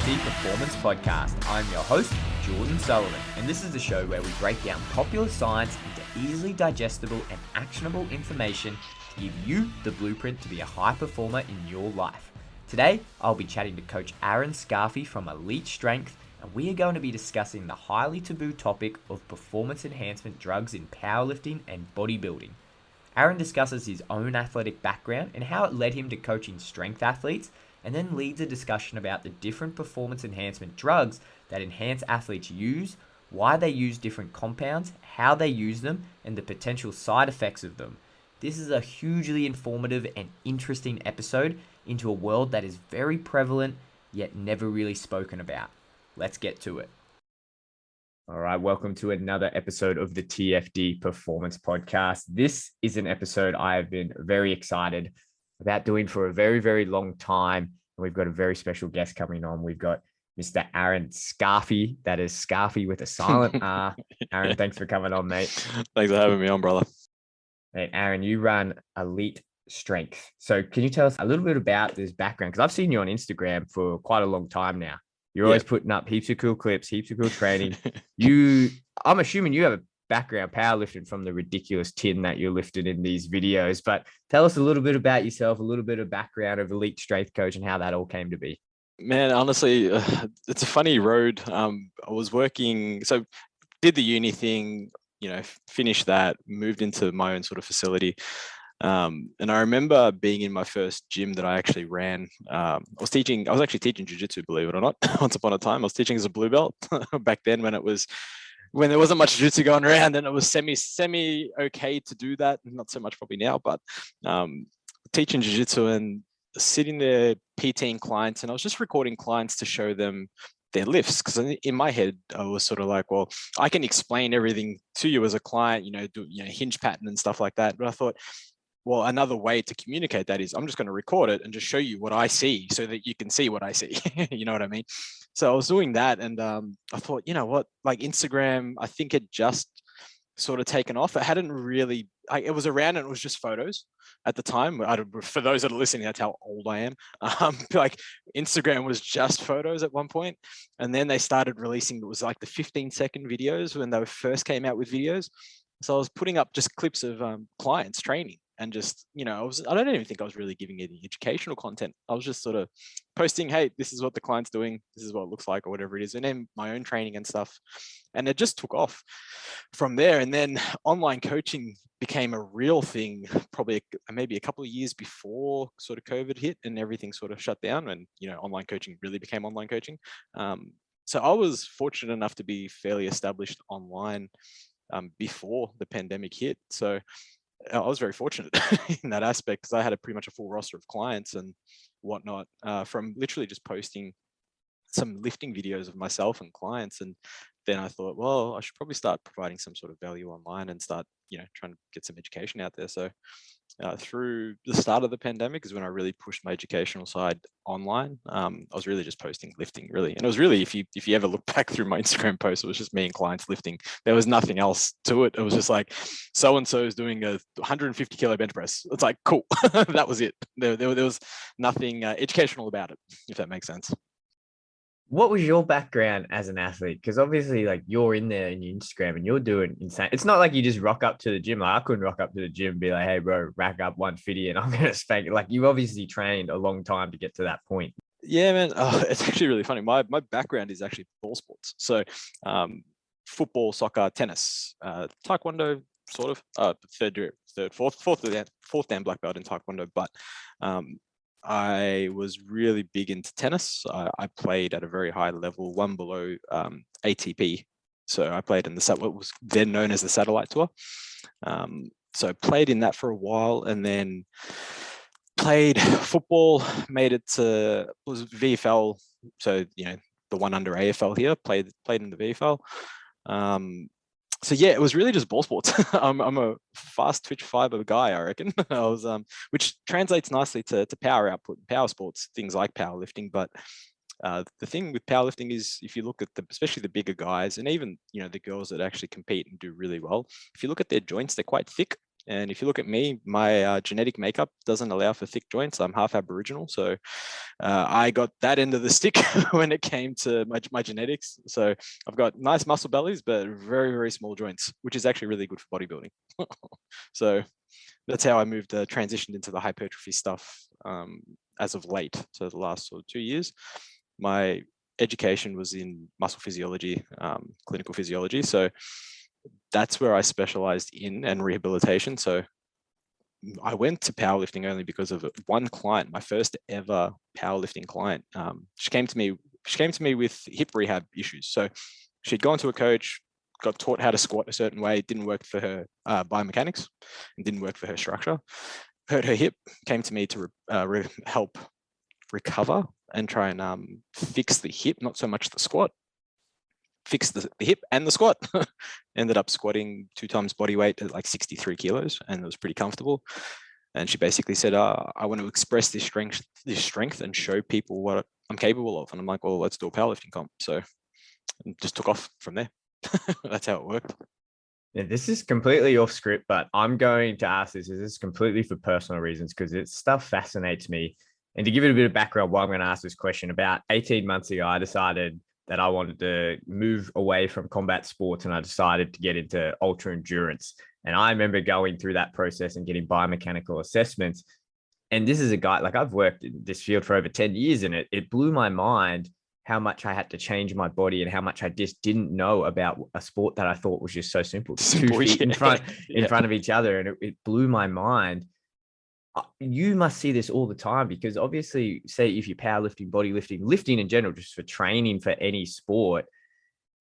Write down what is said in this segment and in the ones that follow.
TFD Performance Podcast. I'm your host, Jordan Sullivan, and this is the show where we break down popular science into easily digestible and actionable information to give you the blueprint to be a high performer in your life. Today, I'll be chatting to Coach Aaron Scafi from Elite Strength, and we are going to be discussing the highly taboo topic of performance enhancement drugs in powerlifting and bodybuilding. Aaron discusses his own athletic background and how it led him to coaching strength athletes, and then leads a discussion about the different performance enhancement drugs that enhanced athletes use, why they use different compounds, how they use them, and the potential side effects of them. This is a hugely informative and interesting episode into a world that is very prevalent, yet never really spoken about. Let's get to it. All right, welcome to another episode of the TFD Performance Podcast. This is an episode I have been very excited about doing for a very, very long time. And we've got a very special guest coming on. We've got Mr. Aaron Scafi. That is Scafi with a silent R. Aaron, thanks for coming on, mate. Thanks for having me on, brother. Hey, Aaron, you run Elite Strength. So can you tell us a little bit about this background? Because I've seen you on Instagram for quite a long time now. You're always putting up heaps of cool clips, heaps of cool training. I'm assuming you have a background powerlifting from the ridiculous tin that you're lifting in these videos, but tell us a little bit about yourself, a little bit of background of Elite Strength Coach and how that all came to be. Man, honestly, it's a funny road. I was working, so did the uni thing, finished that, moved into my own sort of facility. And I remember being in my first gym that I actually ran. I was actually teaching jiu-jitsu, believe it or not. Once upon a time, I was teaching as a blue belt back then when there wasn't much jiu-jitsu going around, and it was semi okay to do that. Not so much probably now, but teaching jiu-jitsu and sitting there PTing clients, and I was just recording clients to show them their lifts, because in my head I was sort of like, well, I can explain everything to you as a client, do hinge pattern and stuff like that. But I thought, well, another way to communicate that is I'm just going to record it and just show you what I see so that you can see what I see. You know what I mean? So I was doing that, and I thought, you know what, like Instagram, I think it just sort of taken off. It hadn't really, it was around and it was just photos at the time. For those that are listening, that's how old I am. Like Instagram was just photos at one point, and then they started releasing, it was like the 15-second videos when they first came out with videos. So I was putting up just clips of clients training, and just, I don't even think I was really giving any educational content. I was just sort of posting, hey, this is what the client's doing, this is what it looks like, or whatever it is, and then my own training and stuff. And it just took off from there. And then online coaching became a real thing, probably maybe a couple of years before sort of COVID hit and everything sort of shut down, and online coaching really became online coaching. So I was fortunate enough to be fairly established online before the pandemic hit. So I was very fortunate in that aspect, because I had pretty much a full roster of clients and whatnot, from literally just posting some lifting videos of myself and clients. And then I thought, well, I should probably start providing some sort of value online and start, trying to get some education out there. So through the start of the pandemic is when I really pushed my educational side online. I was really just posting lifting, really. And it was really, if you ever look back through my Instagram posts, it was just me and clients lifting. There was nothing else to it. It was just like, so-and-so is doing a 150 kilo bench press. It's like, cool. That was it. There was nothing educational about it, if that makes sense. What was your background as an athlete? Because obviously, like, you're in there in your Instagram and you're doing insane. It's not like you just rock up to the gym. Like, I couldn't rock up to the gym and be like, hey, bro, rack up 150 and I'm going to spank it. Like, you obviously trained a long time to get to that point. Yeah, man. It's actually really funny. My background is actually ball sports. So football, soccer, tennis, taekwondo, sort of, fourth dan black belt in taekwondo. But I was really big into tennis. I played at a very high level, one below ATP. So I played in what was then known as the Satellite Tour. So I played in that for a while, and then played football, made it to, was VFL. So, the one under AFL here, played in the VFL. So yeah, it was really just ball sports. I'm a fast twitch fiber guy, I reckon. I was, which translates nicely to power output, power sports, things like powerlifting. But the thing with powerlifting is, if you look at especially the bigger guys, and even the girls that actually compete and do really well, if you look at their joints, they're quite thick. And if you look at me, my genetic makeup doesn't allow for thick joints. I'm half Aboriginal, so I got that end of the stick when it came to my genetics. So I've got nice muscle bellies, but very, very small joints, which is actually really good for bodybuilding. So that's how I transitioned into the hypertrophy stuff as of late. So the last sort of 2 years, my education was in muscle physiology, clinical physiology. So that's where I specialized in, and rehabilitation. So I went to powerlifting only because of one client, my first ever powerlifting client. She came to me with hip rehab issues. So she'd gone to a coach, got taught how to squat a certain way. It didn't work for her biomechanics, and didn't work for her structure. Hurt her hip, came to me to help recover and try and fix the hip, not so much the squat. Fix the hip and the squat. Ended up squatting 2 times body weight at like 63 kilos, and it was pretty comfortable. And she basically said, I want to express this strength and show people what I'm capable of. And I'm like, well, let's do a powerlifting comp. So just took off from there. That's how it worked. Yeah, this is completely off script, but I'm going to ask this. This is completely for personal reasons because this stuff fascinates me. And to give it a bit of background, why I'm going to ask this question, about 18 months ago, I decided that I wanted to move away from combat sports, and I decided to get into ultra endurance. And I remember going through that process and getting biomechanical assessments. And this is a guy, like, I've worked in this field for over 10 years, and it blew my mind how much I had to change my body and how much I just didn't know about a sport that I thought was just so simple. 2 feet in front of each other. And it blew my mind. You must see this all the time, because obviously, say if you're powerlifting, bodybuilding, lifting in general, just for training for any sport,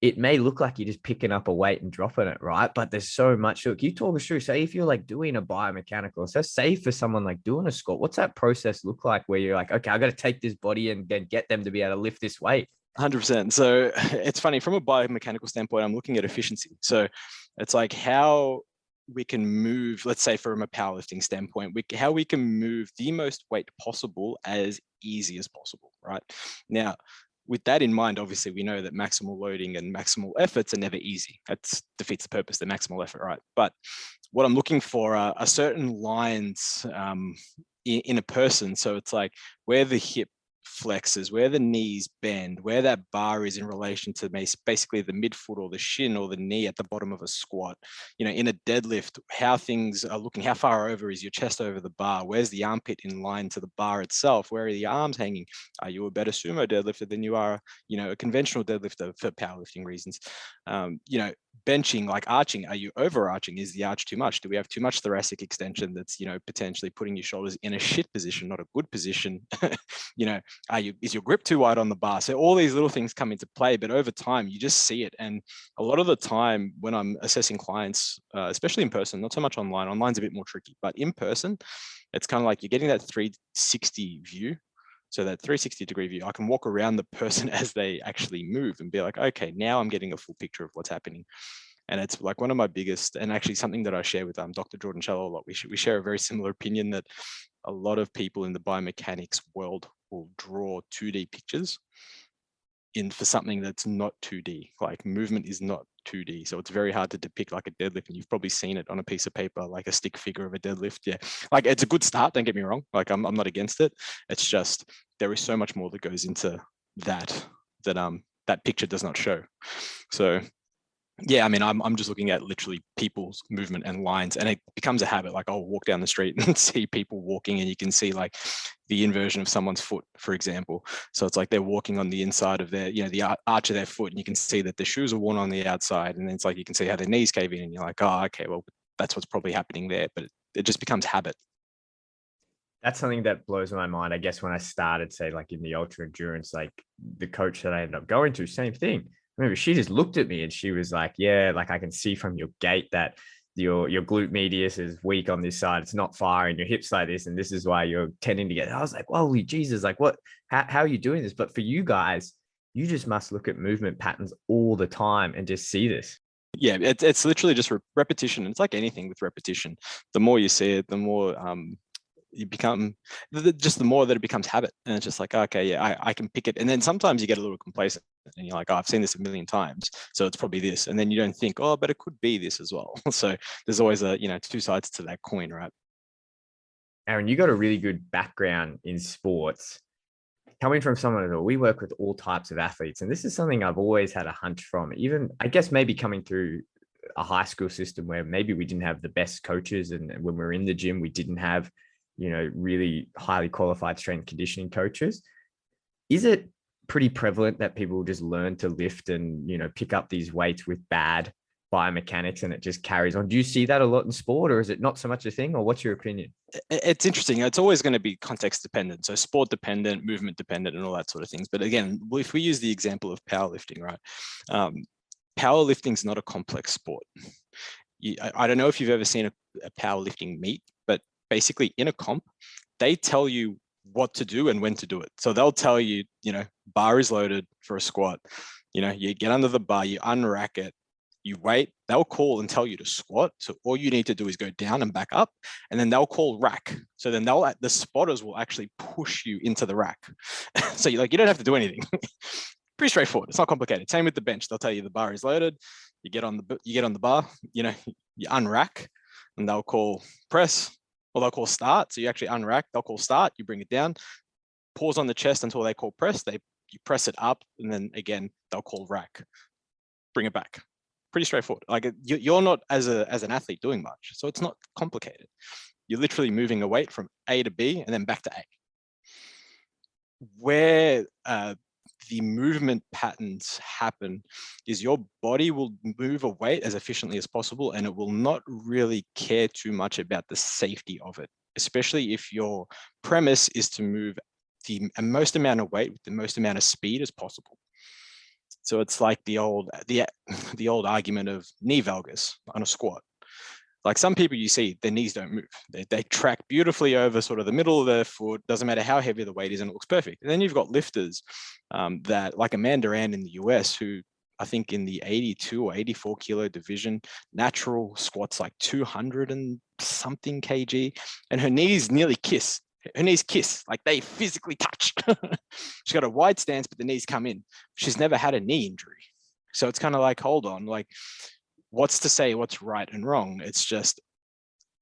it may look like you're just picking up a weight and dropping it, right? But there's so much. Look, you talk us through, say if you're like doing a biomechanical, so say for someone like doing a squat, what's that process look like where you're like, okay, I got to take this body and then get them to be able to lift this weight? 100%. So it's funny, from a biomechanical standpoint, I'm looking at efficiency. So it's like how we can move, let's say from a powerlifting standpoint, how we can move the most weight possible as easy as possible, right? Now, with that in mind, obviously we know that maximal loading and maximal efforts are never easy. That defeats the purpose, the maximal effort, right? But what I'm looking for are certain lines in a person. So it's like where the hip flexes, where the knees bend, where that bar is in relation to basically the midfoot or the shin or the knee at the bottom of a squat. You know, in a deadlift, how things are looking, how far over is your chest over the bar? Where's the armpit in line to the bar itself? Where are the arms hanging? Are you a better sumo deadlifter than you are, you know, a conventional deadlifter for powerlifting reasons? You know, benching, like arching, are you overarching? Is the arch too much? Do we have too much thoracic extension that's, you know, potentially putting your shoulders in a shit position, not a good position? You know, is your grip too wide on the bar? So all these little things come into play, but over time you just see it. And a lot of the time when I'm assessing clients, especially in person, not so much online, online's a bit more tricky, but in person, it's kind of like you're getting that 360 view. So that 360-degree view, I can walk around the person as they actually move and be like, okay, now I'm getting a full picture of what's happening. And it's like one of my biggest, and actually something that I share with Dr. Jordan Shallow a lot. We share a very similar opinion that a lot of people in the biomechanics world will draw 2D pictures for something that's not 2D. Like movement is not 2D. So it's very hard to depict like a deadlift. And you've probably seen it on a piece of paper, like a stick figure of a deadlift. Yeah. Like it's a good start. Don't get me wrong. Like I'm not against it. It's just, there is so much more that goes into that picture does not show. So yeah, I mean, I'm just looking at literally people's movement and lines, and it becomes a habit. Like I'll walk down the street and see people walking, and you can see like the inversion of someone's foot, for example. So it's like they're walking on the inside of their, you know, the arch of their foot, and you can see that the shoes are worn on the outside, and then it's like you can see how their knees cave in, and you're like, oh, okay, well, that's what's probably happening there. But it just becomes habit. That's something that blows my mind. I guess when I started, say, like in the ultra endurance, like the coach that I ended up going to, same thing. Remember, she just looked at me and she was like, yeah, like I can see from your gait that your glute medius is weak on this side. It's not firing your hips like this. And this is why you're tending to get, I was like, holy Jesus, like what, how are you doing this? But for you guys, you just must look at movement patterns all the time and just see this. Yeah, it's literally just repetition. It's like anything with repetition. The more you see it, the more you become just the more that it becomes habit, and it's just like, okay, yeah, I can pick it. And then sometimes you get a little complacent and you're like, oh, I've seen this a million times, so it's probably this. And then you don't think, oh, but it could be this as well. So there's always two sides to that coin, right? Aaron, you got a really good background in sports. Coming from someone that we work with all types of athletes, and this is something I've always had a hunch from, even I guess maybe coming through a high school system where maybe we didn't have the best coaches. And when we were in the gym, we didn't have, really highly qualified strength conditioning coaches. Is it pretty prevalent that people just learn to lift and, pick up these weights with bad biomechanics and it just carries on? Do you see that a lot in sport, or is it not so much a thing, or what's your opinion? It's interesting. It's always going to be context dependent. So sport dependent, movement dependent, and all that sort of things. But again, if we use the example of powerlifting, right? Powerlifting is not a complex sport. I don't know if you've ever seen a powerlifting meet, but basically in a comp, they tell you what to do and when to do it. So they'll tell you, bar is loaded for a squat. You get under the bar, you unrack it, you wait, they'll call and tell you to squat. So all you need to do is go down and back up, and then they'll call rack. So then the spotters will actually push you into the rack. So you don't have to do anything. Pretty straightforward. It's not complicated. Same with the bench. They'll tell you the bar is loaded. You get on the bar, you unrack, and they'll call press, or they'll call start. So you actually unrack, they'll call start, you bring it down, pause on the chest until they call press. You press it up, and then again, they'll call rack, bring it back. Pretty straightforward. Like, you're not as an athlete doing much, so it's not complicated. You're literally moving a weight from A to B and then back to A. Where the movement patterns happen is your body will move a weight as efficiently as possible, and it will not really care too much about the safety of it, especially if your premise is to move the most amount of weight with the most amount of speed as possible. So it's like the old argument of knee valgus on a squat. Like, some people you see, their knees don't move. They track beautifully over sort of the middle of their foot. Doesn't matter how heavy the weight is, and it looks perfect. And then you've got lifters that, like Amanda Rand in the US, who I think in the 82 or 84 kilo division, natural squats like 200 and something kg, and her knees nearly kiss. Her knees kiss, like they physically touch. She's got a wide stance, but the knees come in. She's never had a knee injury. So it's kind of like, hold on, like, what's to say what's right and wrong? It's just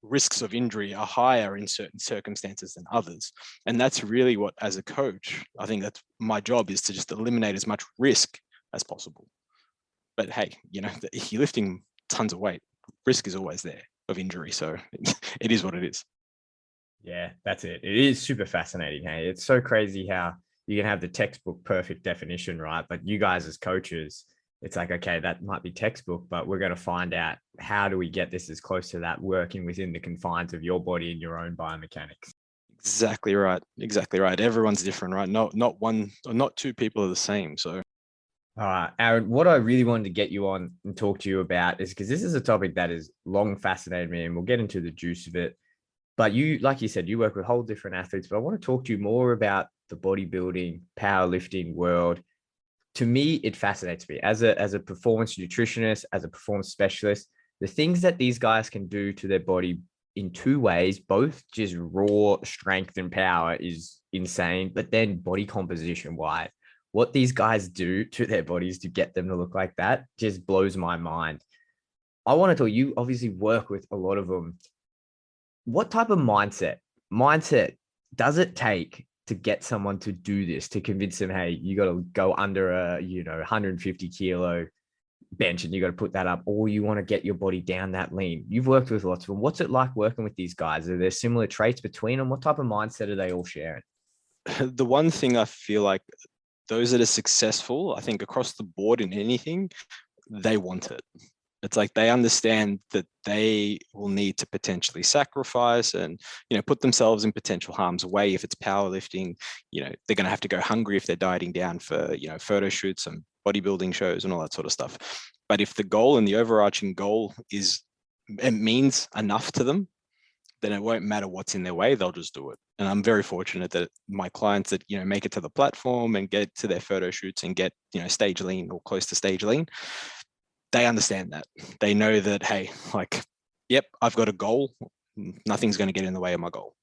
risks of injury are higher in certain circumstances than others. And that's really what, as a coach, I think that's my job, is to just eliminate as much risk as possible. But hey, if you're lifting tons of weight, risk is always there of injury. So it is what it is. Yeah, that's it. It is super fascinating. Hey, it's so crazy how you can have the textbook perfect definition, right? But you guys as coaches, it's like, okay, that might be textbook, but we're going to find out, how do we get this as close to that working within the confines of your body and your own biomechanics? Exactly right. Exactly right. Everyone's different, right? Not one or not two people are the same. So, Aaron, what I really wanted to get you on and talk to you about is, because this is a topic that has long fascinated me, and we'll get into the juice of it. But you, like you said, you work with whole different athletes, but I want to talk to you more about the bodybuilding, powerlifting world. To me, it fascinates me as a performance nutritionist, as a performance specialist, the things that these guys can do to their body in two ways, both just raw strength and power, is insane. But then body composition wise, what these guys do to their bodies to get them to look like that just blows my mind. I want to tell you, obviously work with a lot of them. What type of mindset does it take to get someone to do this, to convince them, hey, you got to go under a 150 kilo bench and you got to put that up, or you want to get your body down that lean? You've worked with lots of them. What's it like working with these guys? Are there similar traits between them? What type of mindset are they all sharing? The one thing I feel like those that are successful, I think across the board in anything, they want it. It's like they understand that they will need to potentially sacrifice and, put themselves in potential harm's way. If it's powerlifting, they're going to have to go hungry if they're dieting down for, photo shoots and bodybuilding shows and all that sort of stuff. But if the goal and the overarching goal it means enough to them, then it won't matter what's in their way, they'll just do it. And I'm very fortunate that my clients that, make it to the platform and get to their photo shoots and get, stage lean or close to stage lean, they understand that. They know that, hey, like, yep, I've got a goal. Nothing's going to get in the way of my goal.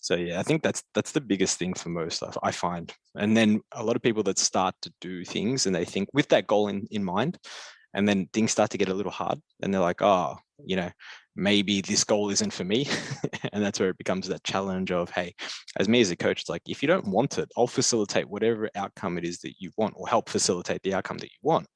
So yeah, I think that's the biggest thing for most, I find. And then a lot of people that start to do things and they think with that goal in mind, and then things start to get a little hard and they're like, oh, maybe this goal isn't for me. And that's where it becomes that challenge of, hey, as me as a coach, it's like, if you don't want it, I'll facilitate whatever outcome it is that you want, or help facilitate the outcome that you want.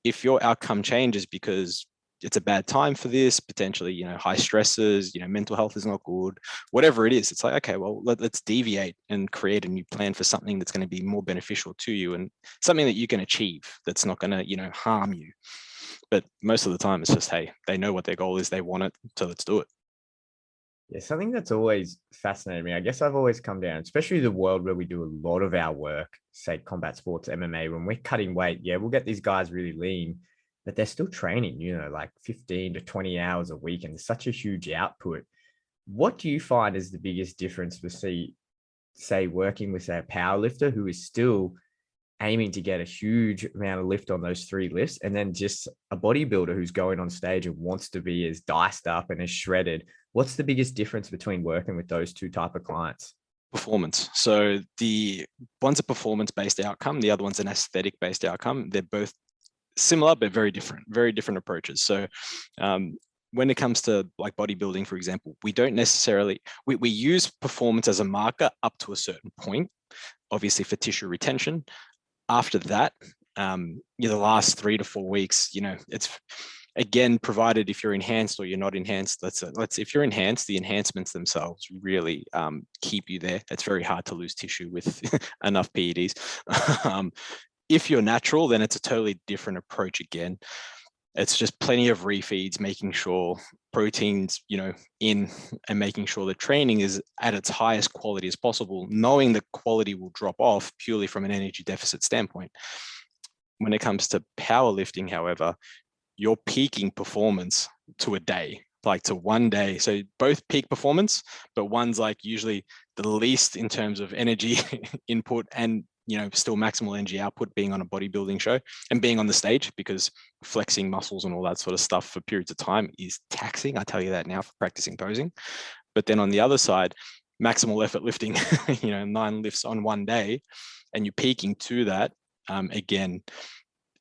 If your outcome changes because it's a bad time for this, potentially, high stresses, mental health is not good, whatever it is, it's like, okay, well, let's deviate and create a new plan for something that's going to be more beneficial to you and something that you can achieve that's not going to, harm you. But most of the time it's just, hey, they know what their goal is, they want it, so let's do it. Yeah, something that's always fascinated me, I guess I've always come down, especially the world where we do a lot of our work, say combat sports, MMA, when we're cutting weight, yeah, we'll get these guys really lean, but they're still training, like 15 to 20 hours a week, and such a huge output. What do you find is the biggest difference with, say working with a power lifter who is still aiming to get a huge amount of lift on those 3 lifts, and then just a bodybuilder who's going on stage and wants to be as diced up and as shredded? What's the biggest difference between working with those two type of clients? Performance. So the one's a performance-based outcome, the other one's an aesthetic-based outcome. They're both similar, but very different approaches. So when it comes to like bodybuilding, for example, we don't necessarily, we use performance as a marker up to a certain point, obviously for tissue retention. After that, the last 3 to 4 weeks, it's again, provided if you're enhanced or you're not enhanced, if you're enhanced, the enhancements themselves really keep you there. It's very hard to lose tissue with enough PEDs. If you're natural, then it's a totally different approach again. It's just plenty of refeeds, making sure proteins, in, and making sure the training is at its highest quality as possible, knowing the quality will drop off purely from an energy deficit standpoint. When it comes to powerlifting, however, you're peaking performance to a day, like to one day. So both peak performance, but one's like usually the least in terms of energy input and still maximal energy output, being on a bodybuilding show and being on the stage, because flexing muscles and all that sort of stuff for periods of time is taxing. I tell you that now for practicing posing. But then on the other side, maximal effort lifting, 9 lifts on one day, and you're peaking to that. Again,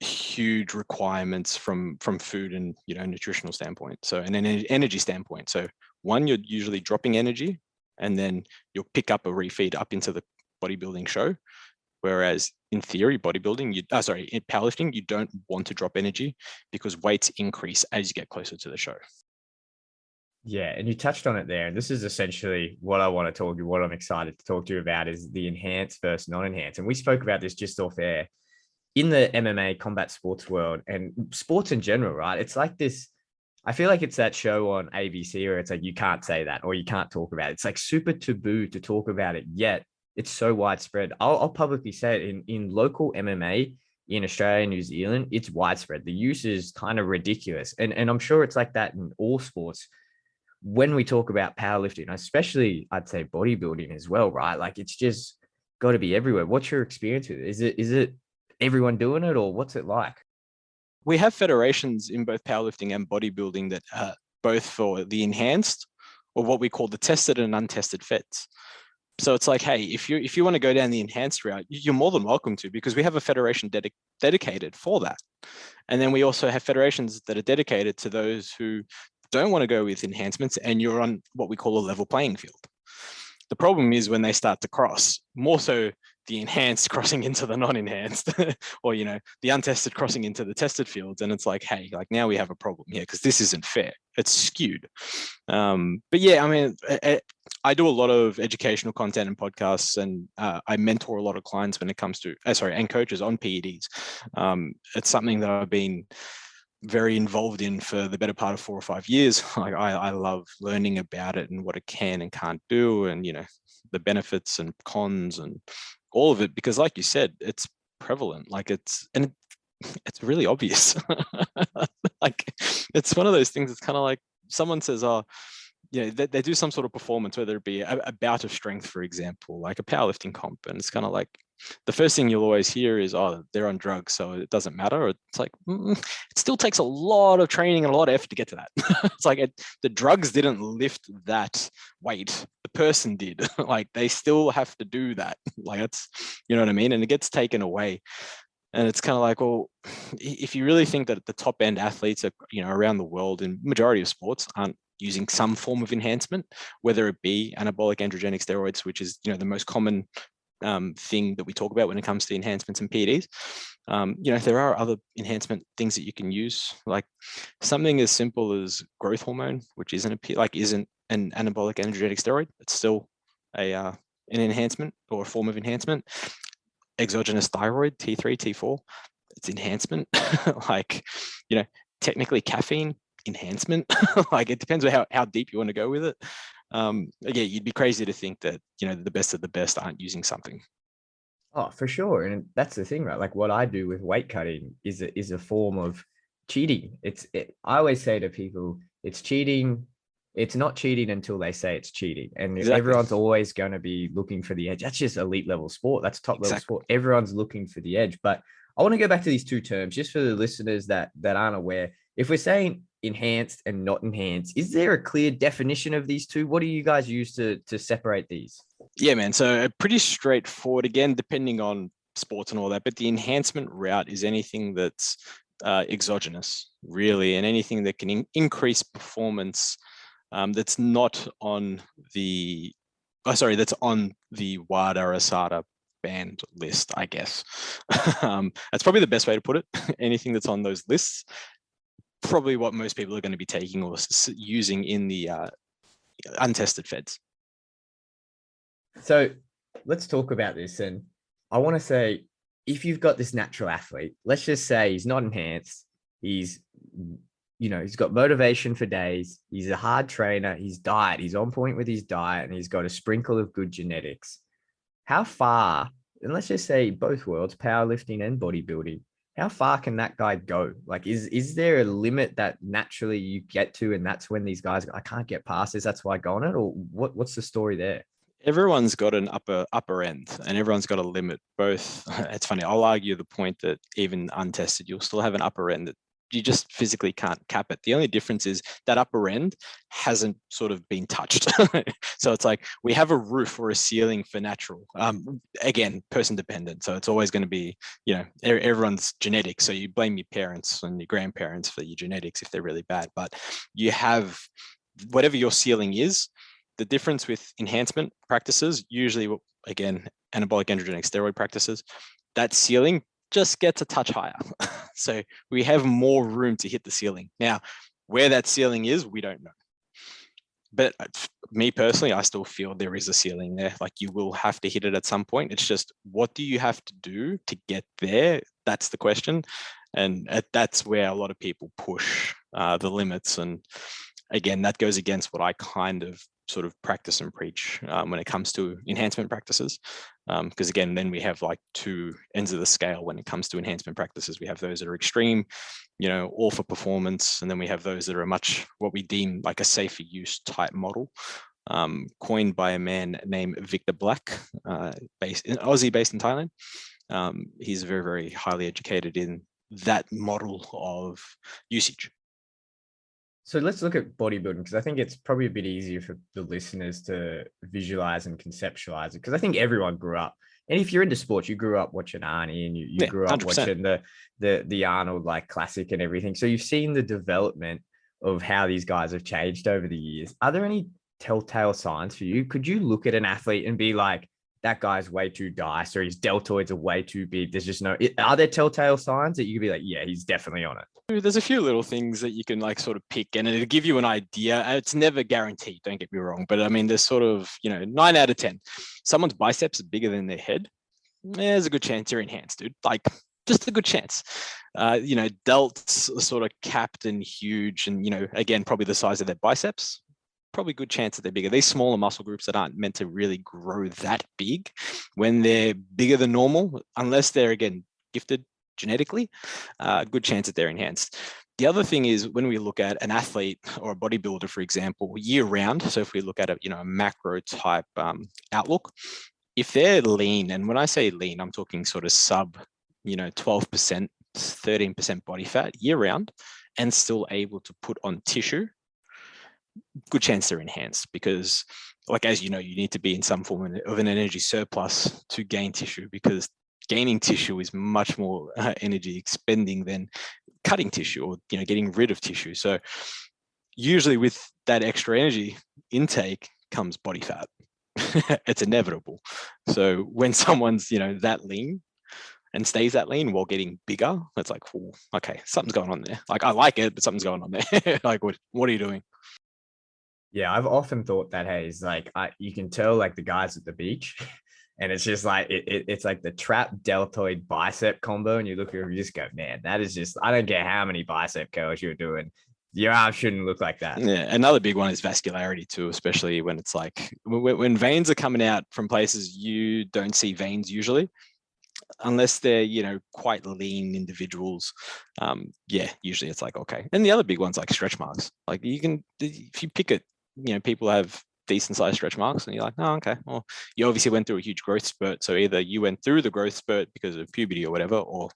huge requirements from food and nutritional standpoint, so and an energy standpoint. So one, you're usually dropping energy, and then you'll pick up a refeed up into the bodybuilding show. Whereas in theory, bodybuilding, in powerlifting, you don't want to drop energy because weights increase as you get closer to the show. Yeah, and you touched on it there, and this is essentially what I want to talk to you, what I'm excited to talk to you about, is the enhanced versus non-enhanced. And we spoke about this just off air. In the MMA combat sports world and sports in general, right? It's like this, I feel like it's that show on ABC where it's like, you can't say that or you can't talk about it. It's like super taboo to talk about it, yet it's so widespread. I'll publicly say it in local MMA in Australia and New Zealand, it's widespread. The use is kind of ridiculous. And I'm sure it's like that in all sports. When we talk about powerlifting, especially I'd say bodybuilding as well, right? Like it's just got to be everywhere. What's your experience with it? Is it everyone doing it, or what's it like? We have federations in both powerlifting and bodybuilding that are both for the enhanced, or what we call the tested and untested feds. So it's like, hey, if you want to go down the enhanced route, you're more than welcome to, because we have a federation dedicated for that. And then we also have federations that are dedicated to those who don't want to go with enhancements, and you're on what we call a level playing field. The problem is when they start to cross, more so the enhanced crossing into the non-enhanced, or the untested crossing into the tested fields, and it's like, hey, like now we have a problem here because this isn't fair. It's skewed. But yeah, I mean, I do a lot of educational content and podcasts, and I mentor a lot of clients when it comes to and coaches on PEDs. It's something that I've been very involved in for the better part of 4 or 5 years. Like I love learning about it and what it can and can't do, and the benefits and cons and all of it, because like you said, it's prevalent. Like it's really obvious. Like it's one of those things. It's kind of like someone says, oh, they do some sort of performance, whether it be a bout of strength, for example, like a powerlifting comp, and it's kind of like, the first thing you'll always hear is, oh, they're on drugs, so it doesn't matter. It's like, it still takes a lot of training and a lot of effort to get to that. It's like the drugs didn't lift that weight. The person did. Like, they still have to do that. Like, that's, you know what I mean? And it gets taken away. And it's kind of like, well, if you really think that the top end athletes are, you know, around the world in majority of sports aren't using some form of enhancement, whether it be anabolic androgenic steroids, which is, you know, the most common thing that we talk about when it comes to enhancements and PEDs. You know, there are other enhancement things that you can use, like something as simple as growth hormone, which isn't an anabolic androgenic steroid. It's still an enhancement or a form of enhancement. Exogenous thyroid, T3, T4, it's enhancement. Like, you know, technically caffeine, enhancement. Like, it depends on how deep you want to go with it. Again, you'd be crazy to think that, you know, the best of the best aren't using something. Oh, for sure. And that's the thing, right? Like, what I do with weight cutting is a form of cheating. I always say to people, it's cheating. It's not cheating until they say it's cheating. And Exactly. Everyone's always going to be looking for the edge. That's just elite level sport. That's top level sport. Everyone's looking for the edge. But I want to go back to these two terms just for the listeners that aren't aware. If we're saying enhanced and not enhanced, is there a clear definition of these two? What do you guys use to separate these? Yeah, man. So pretty straightforward, again, depending on sports and all that, but the enhancement route is anything that's exogenous, really, and anything that can increase performance that's not on the, that's on the WADA or ASADA banned list, I guess. That's probably the best way to put it. Anything that's on those lists, probably what most people are going to be taking or using in the untested feds. So let's talk about this. And I want to say, if you've got this natural athlete, let's just say he's not enhanced, he's got motivation for days, he's a hard trainer, he's on point with his diet, and he's got a sprinkle of good genetics. How far, and let's just say both worlds, powerlifting and bodybuilding, how far can that guy go? Like, is there a limit that naturally you get to, and that's when these guys, I can't get past this, that's why I go on it? Or what's the story there? Everyone's got an upper end, and everyone's got a limit. Both, it's funny, I'll argue the point that even untested, you'll still have an upper end that you just physically can't cap it. The only difference is that upper end hasn't sort of been touched. So it's like, we have a roof or a ceiling for natural. Again, person dependent. So it's always going to be, you know, everyone's genetic. So you blame your parents and your grandparents for your genetics if they're really bad, but you have whatever your ceiling is. The difference with enhancement practices, usually, again, anabolic androgenic steroid practices, that ceiling just gets a touch higher. So we have more room to hit the ceiling. Now, where that ceiling is, we don't know. But me personally, I still feel there is a ceiling there. Like, you will have to hit it at some point. It's just, what do you have to do to get there? That's the question. And that's where a lot of people push the limits. And again, that goes against what I kind of sort of practice and preach when it comes to enhancement practices. Because again, then we have like two ends of the scale when it comes to enhancement practices. We have those that are extreme, you know, all for performance. And then we have those that are much what we deem like a safer use type model, coined by a man named Victor Black, based in Thailand. He's very, very highly educated in that model of usage. So let's look at bodybuilding, because I think it's probably a bit easier for the listeners to visualize and conceptualize it, because I think everyone grew up. And if you're into sports, you grew up watching Arnie, and you grew up 100%. Watching the Arnold like classic and everything. So you've seen the development of how these guys have changed over the years. Are there any telltale signs for you? Could you look at an athlete and be like, that guy's way too diced, or his deltoids are way too big? There's just are there telltale signs that you could be like, yeah, he's definitely on it? There's a few little things that you can like sort of pick, and it'll give you an idea. It's never guaranteed, don't get me wrong, but I mean, there's sort of, 9 out of 10. Someone's biceps are bigger than their head. There's a good chance you're enhanced, dude. Like, just a good chance. Delts are sort of capped and huge, and again, probably the size of their biceps. Probably good chance that they're bigger. These smaller muscle groups that aren't meant to really grow that big, when they're bigger than normal, unless they're, again, gifted genetically, good chance that they're enhanced. The other thing is, when we look at an athlete or a bodybuilder, for example, year round, so if we look at a macro type outlook, if they're lean, and when I say lean, I'm talking sort of sub, 12%, 13% body fat year round, and still able to put on tissue, good chance they're enhanced, because like, as you know, you need to be in some form of an energy surplus to gain tissue, because gaining tissue is much more energy expending than cutting tissue or getting rid of tissue. So usually with that extra energy intake comes body fat. It's inevitable. So when someone's that lean and stays that lean while getting bigger, it's like, oh, okay, something's going on there. Like, I like it, but something's going on there. Like, what are you doing? Yeah, I've often thought that, hey, it's like you can tell like the guys at the beach, and it's just like it's like the trap deltoid bicep combo, and you look at it, you just go, man, that is just, I don't care how many bicep curls you're doing, your arm shouldn't look like that. Yeah, another big one is vascularity too, especially when it's like when veins are coming out from places you don't see veins usually, unless they're quite lean individuals. Yeah, usually it's like, okay. And the other big one's like stretch marks. Like, you can, if you pick it, people have decent sized stretch marks, and you're like, oh, okay, well, you obviously went through a huge growth spurt. So either you went through the growth spurt because of puberty or whatever, or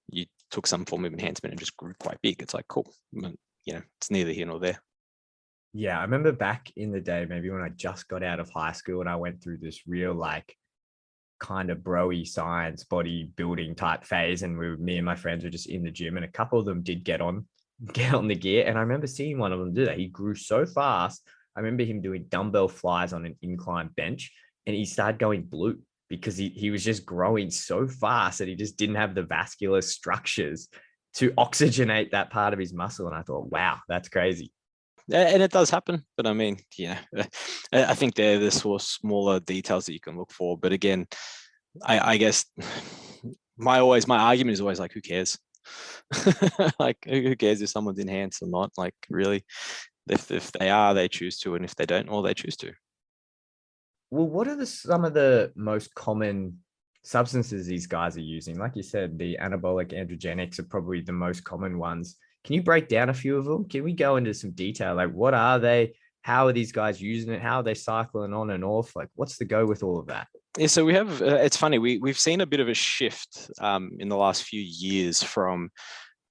you took some form of enhancement and just grew quite big. It's like, cool. It's neither here nor there. Yeah, I remember back in the day, maybe when I just got out of high school and I went through this real like kind of bro-y science bodybuilding type phase, and me and my friends were just in the gym, and a couple of them did get on the gear, and I remember seeing one of them do that. He grew so fast. I remember him doing dumbbell flies on an incline bench, and he started going blue because he was just growing so fast that he just didn't have the vascular structures to oxygenate that part of his muscle. And I thought, wow, that's crazy. And it does happen, but I mean, I think they're the sort of smaller details that you can look for. But again, I guess my argument is always like, who cares? Like, who cares if someone's enhanced or not? Like, really, if they are, they choose to, and if they don't, or they choose to. Well, what are some of the most common substances these guys are using? Like you said, the anabolic androgenics are probably the most common ones. Can you break down a few of them? Can we go into some detail? Like, what are they? How are these guys using it? How are they cycling on and off? Like, what's the go with all of that? Yeah, so we have, it's funny, we've seen a bit of a shift in the last few years from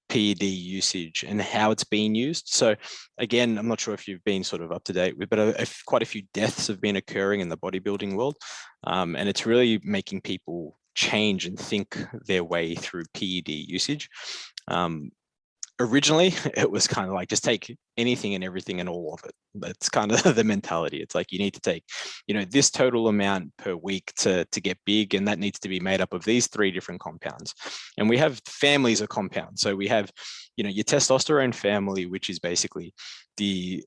PED usage and how it's being used. So again, I'm not sure if you've been sort of up to date with, but quite a few deaths have been occurring in the bodybuilding world. And it's really making people change and think their way through PED usage. Originally, it was kind of like, just take anything and everything and all of it. That's kind of the mentality. It's like, you need to take, this total amount per week to get big, and that needs to be made up of these 3 different compounds. And we have families of compounds. So we have, your testosterone family, which is basically the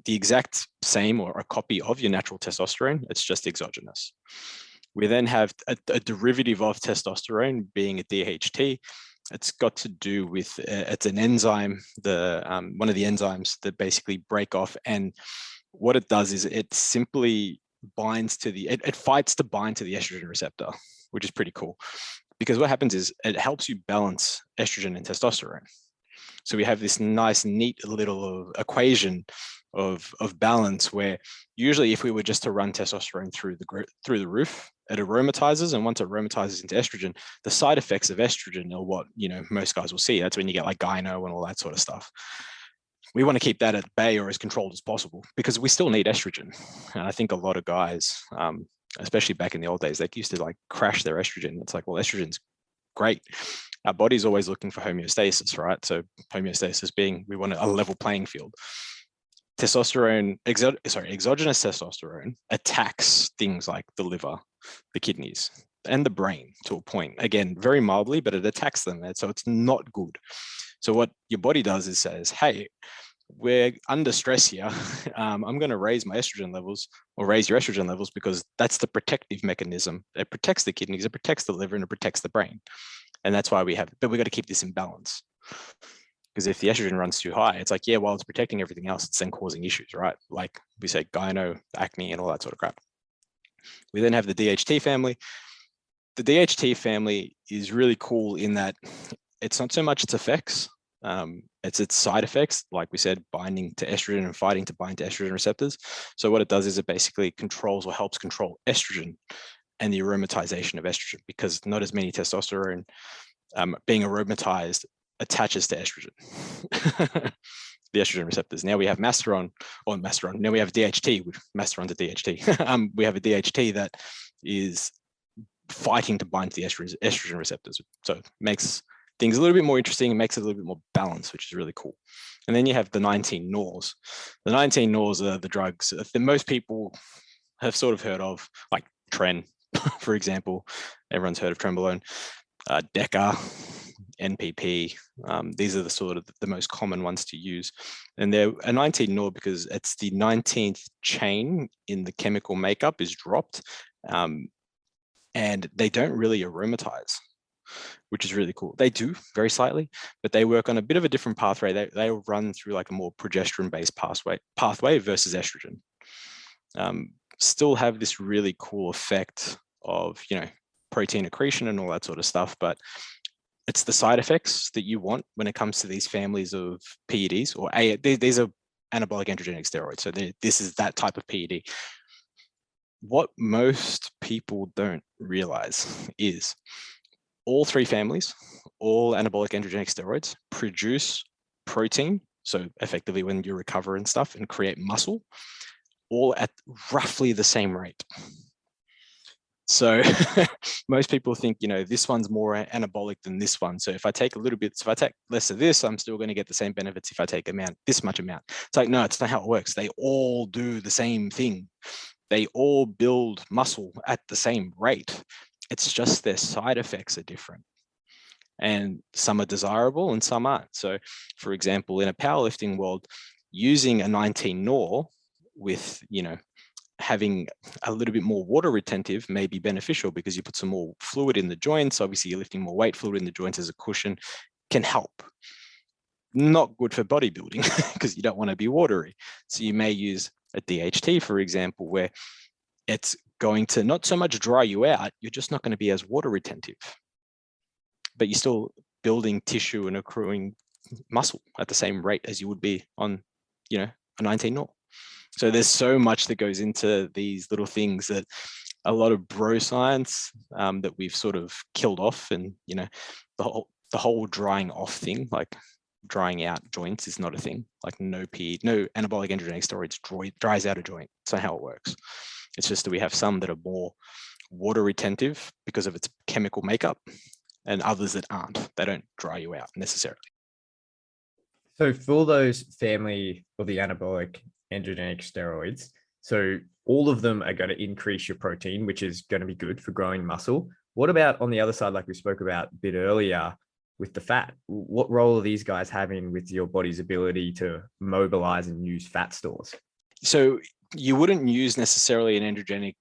exact same or a copy of your natural testosterone. It's just exogenous. We then have a derivative of testosterone, being a DHT. It's got to do with, it's an enzyme, one of the enzymes that basically break off. And what it does is it simply binds to it fights to bind to the estrogen receptor, which is pretty cool. Because what happens is it helps you balance estrogen and testosterone. So we have this nice, neat little equation of balance, where usually if we were just to run testosterone through the roof, it aromatizes, and once it aromatizes into estrogen, the side effects of estrogen are what most guys will see. That's when you get like gyno and all that sort of stuff. We want to keep that at bay or as controlled as possible, because we still need estrogen. And I think a lot of guys, especially back in the old days, they used to like crash their estrogen. It's like, well, estrogen's great. Our body's always looking for homeostasis, right? So homeostasis being, we want a level playing field. Exogenous testosterone attacks things like the liver, the kidneys, and the brain to a point. Again, very mildly, but it attacks them. And so it's not good. So what your body does is says, hey, we're under stress here. I'm going to raise my estrogen levels, or raise your estrogen levels, because that's the protective mechanism. It protects the kidneys, it protects the liver, and it protects the brain. And that's why we have it. But we've got to keep this in balance. Because if the estrogen runs too high, it's like, yeah, while it's protecting everything else, it's then causing issues, right? Like we say, gyno, acne, and all that sort of crap. We then have the DHT family. The DHT family is really cool in that it's not so much its effects, It's its side effects, like we said, binding to estrogen and fighting to bind to estrogen receptors. So what it does is it basically controls or helps control estrogen and the aromatization of estrogen, because not as many testosterone being aromatized attaches to estrogen. The estrogen receptors. Now we have masteron. Now we have DHT, which masteron's a DHT. We have a DHT that is fighting to bind to the estrogen receptors. So it makes things a little bit more interesting and makes it a little bit more balanced, which is really cool. And then you have the 19 NORs. The 19 NORs are the drugs that most people have sort of heard of, like Tren, for example. Everyone's heard of Trenbolone, Deca, NPP. These are the sort of the most common ones to use. And they're a 19 NOR because it's the 19th chain in the chemical makeup is dropped, and they don't really aromatize, which is really cool. They do very slightly, but they work on a bit of a different pathway. They run through like a more progesterone-based pathway versus estrogen. Still have this really cool effect of, protein accretion and all that sort of stuff, but it's the side effects that you want when it comes to these families of PEDs, or these are anabolic androgenic steroids. So this is that type of PED. What most people don't realize is all three families, all anabolic androgenic steroids, produce protein. So effectively when you recover and stuff and create muscle, all at roughly the same rate. So most people think, this one's more anabolic than this one. So if I take if I take less of this, I'm still going to get the same benefits if I take this much amount. It's like, no, it's not how it works. They all do the same thing. They all build muscle at the same rate. It's just their side effects are different. And some are desirable and some aren't. So for example, in a powerlifting world, using a 19 NOR with, having a little bit more water retentive may be beneficial because you put some more fluid in the joints. Obviously, you're lifting more weight. Fluid in the joints as a cushion can help. Not good for bodybuilding because you don't want to be watery. So you may use a DHT, for example, where it's going to not so much dry you out, you're just not going to be as water retentive, but you're still building tissue and accruing muscle at the same rate as you would be on, a 19 NOR. So there's so much that goes into these little things that a lot of bro science that we've sort of killed off, and the whole drying off thing, like drying out joints, is not a thing. Like no anabolic androgenic steroids dries out a joint. It's not how it works. It's just that we have some that are more water retentive because of its chemical makeup, and others that aren't. They don't dry you out necessarily. So for those family of the anabolic androgenic steroids, so all of them are going to increase your protein, which is going to be good for growing muscle. What about on the other side, like we spoke about a bit earlier with the fat? What role are these guys having with your body's ability to mobilize and use fat stores? So you wouldn't use necessarily an androgenic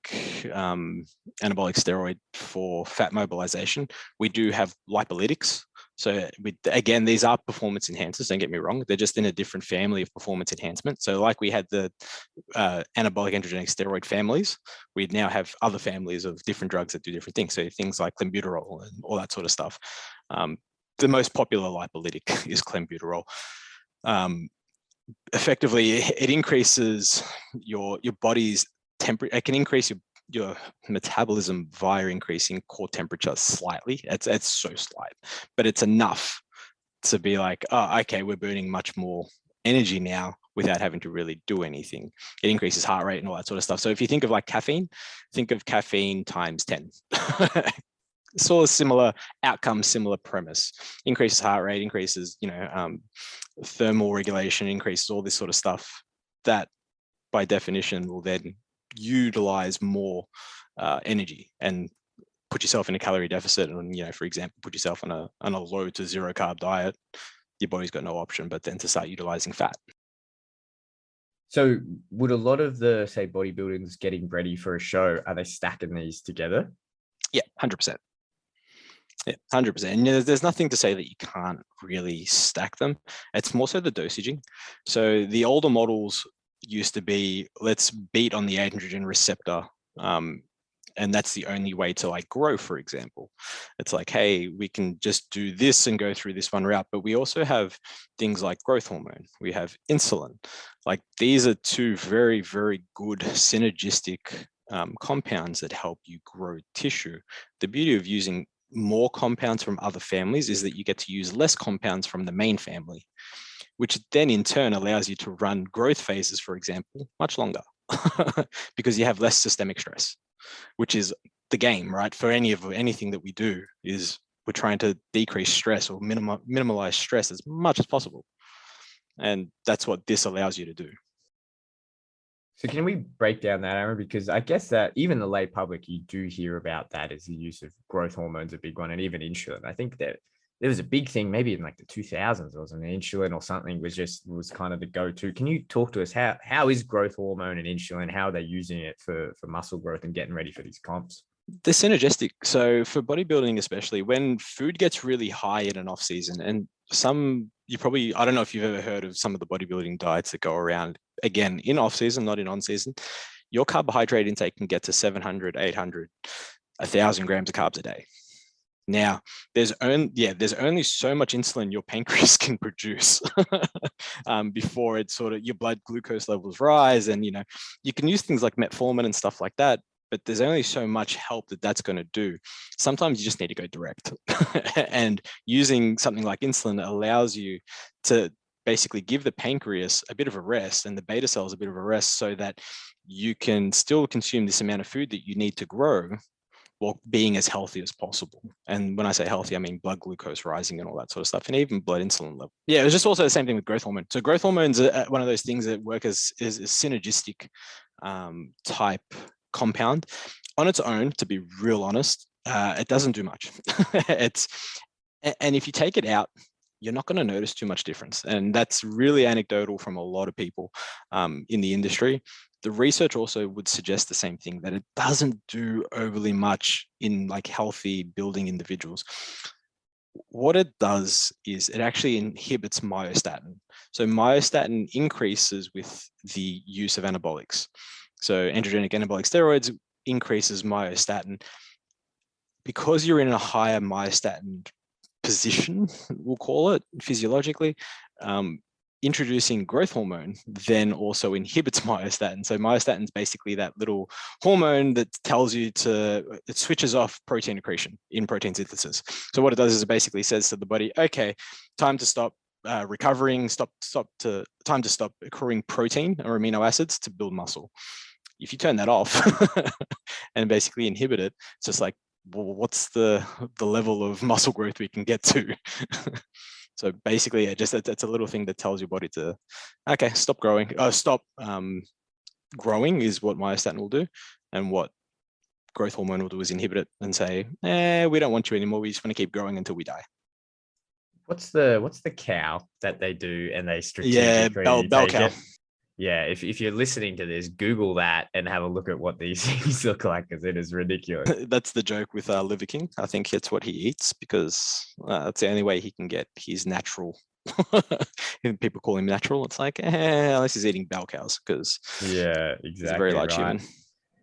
anabolic steroid for fat mobilization. We do have lipolytics. So again, these are performance enhancers, don't get me wrong. They're just in a different family of performance enhancement. So like we had the anabolic androgenic steroid families, we now have other families of different drugs that do different things. So things like clenbuterol and all that sort of stuff. The most popular lipolytic is clenbuterol. Effectively, it increases your body's temperature. It can increase your metabolism via increasing core temperature slightly. It's so slight, but it's enough to be like, oh, okay, we're burning much more energy now without having to really do anything. It increases heart rate and all that sort of stuff. So if you think of like caffeine, think of caffeine times 10. Sort of similar outcome, similar premise. Increases heart rate, increases, thermal regulation, increases all this sort of stuff that by definition will then utilize more energy and put yourself in a calorie deficit. And, for example, put yourself on a low to zero carb diet. Your body's got no option but then to start utilizing fat. So would a lot of the, say, bodybuilders getting ready for a show, are they stacking these together? Yeah, 100%. Yeah, 100%. And there's nothing to say that you can't really stack them. It's more so the dosaging. So the older models used to be, let's beat on the androgen receptor and that's the only way to like grow, for example. It's like, hey, we can just do this and go through this one route, but we also have things like growth hormone, we have insulin. Like these are two very, very good synergistic compounds that help you grow tissue. The beauty of using more compounds from other families is that you get to use less compounds from the main family, which then in turn allows you to run growth phases, for example, much longer because you have less systemic stress, which is the game, right? For anything that we do is we're trying to decrease stress or minimize stress as much as possible. And that's what this allows you to do. So can we break down that, Aaron? Because I guess that even the lay public, you do hear about that as the use of growth hormones, a big one, and even insulin. I think that there was a big thing, maybe in like the 2000s, wasn't it? Insulin or something was kind of the go-to. Can you talk to us how is growth hormone and insulin, how are they using it for muscle growth and getting ready for these comps? They're synergistic. So for bodybuilding, especially when food gets really high in an off season, and I don't know if you've ever heard of some of the bodybuilding diets that go around, again, in off season, not in on season, your carbohydrate intake can get to 700, 800, 1,000 grams of carbs a day. Now, there's only so much insulin your pancreas can produce before it your blood glucose levels rise. And, you can use things like metformin and stuff like that, but there's only so much help that's going to do. Sometimes you just need to go direct. And using something like insulin allows you to basically give the pancreas a bit of a rest and the beta cells a bit of a rest so that you can still consume this amount of food that you need to grow while being as healthy as possible. And when I say healthy, I mean blood glucose rising and all that sort of stuff, and even blood insulin level. Yeah, it was just also the same thing with growth hormone. So growth hormones are one of those things that work as a synergistic type compound. On its own, to be real honest, it doesn't do much. And if you take it out, you're not going to notice too much difference. And that's really anecdotal from a lot of people in the industry. The research also would suggest the same thing, that it doesn't do overly much in like healthy building individuals. What it does is it actually inhibits myostatin. So myostatin increases with the use of anabolics. So androgenic anabolic steroids increases myostatin. Because you're in a higher myostatin position, we'll call it physiologically, introducing growth hormone then also inhibits myostatin. So myostatin is basically that little hormone that tells you it switches off protein accretion in protein synthesis. So what it does is it basically says to the body, okay, time to stop recovering, time to stop accruing protein or amino acids to build muscle. If you turn that off and basically inhibit it, it's just like, well, what's the level of muscle growth we can get to? So basically, it's a little thing that tells your body to, okay, stop growing. Stop growing is what myostatin will do, and what growth hormone will do is inhibit it and say, we don't want you anymore. We just want to keep growing until we die. What's the cow that they do and they strategically bell cow. Yeah, if you're listening to this, Google that and have a look at what these things look like, because it is ridiculous. That's the joke with Liver King. I think it's what he eats because that's the only way he can get his natural. People call him natural. It's like, unless he's eating bell cows, because exactly, he's a very large human.